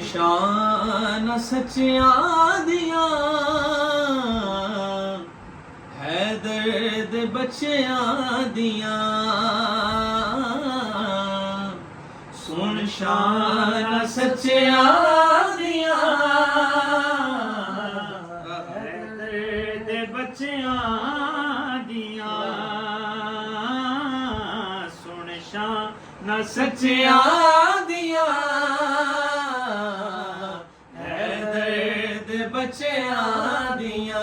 शान सच्चियां दियां है दर्द बच्चियां दियां सुन शान सच्चियां दियां है दर्द बच्चियां दियां सुन शान सच्चियां दियां बच्चियां दियां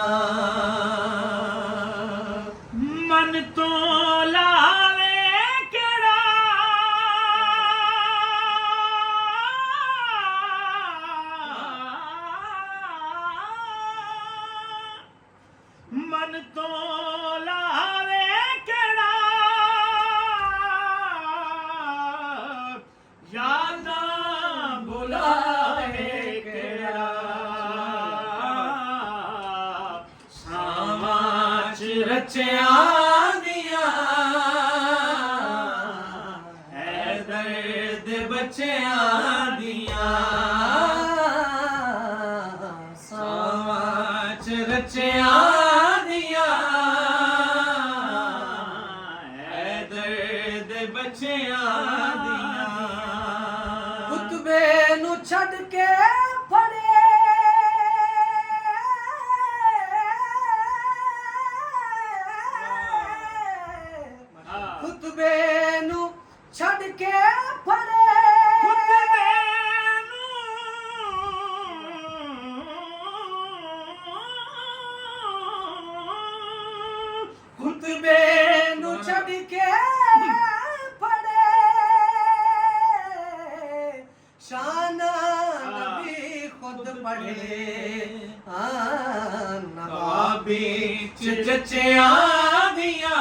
मन तो लावे केड़ा मन तो लावे केड़ा यादां बुलावे केड़ा रचियां दियां है दर्द बच्चियां दियां सावाच रचियां दियां है दर्द बच्चियां दियां खुतबे नू छड़ के फड़े खुतबे नू छड़ के फड़े खुतबे नू छड़ के फड़े शान नबी खुद पढ़े नवाबी च जच्चियां दियां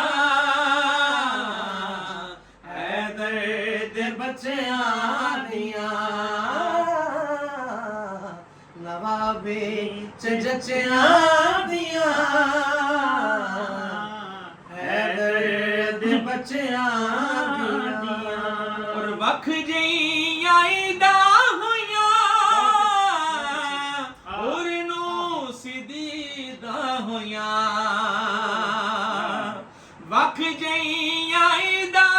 बच्चियां दियां नवाबी च जच्चियां दियां है दर्द बच्चियां दियां और वख जियां दा होइयां और नू सिदीदा होइयां वख जियां दा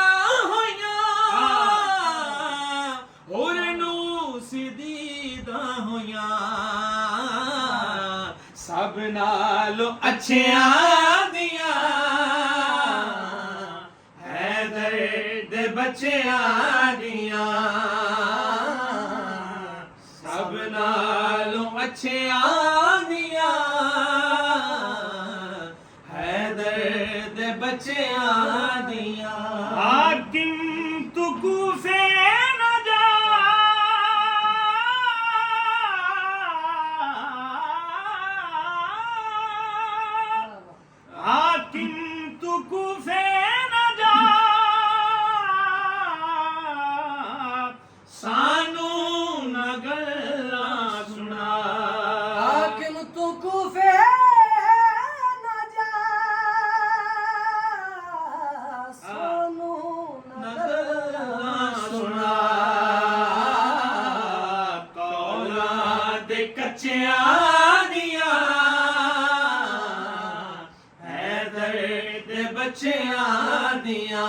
सब नालों अच्छियां दियां है दर्द बच्चियां दियां सब नालों अच्छियां दियां है दर्द बच्चियां दियां हाकिम तू कूफे किंतु कूफे न जा सानू न गल्लां सुना किंतु कूफे न जा सानू न गल्लां सुना कौलां दे कच्चियां दियां बच्चियां दियां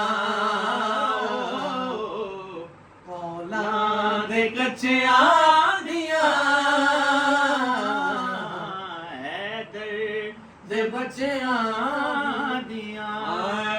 कौलां दे कच्चियां दियां है दर्द बच्चियां दियां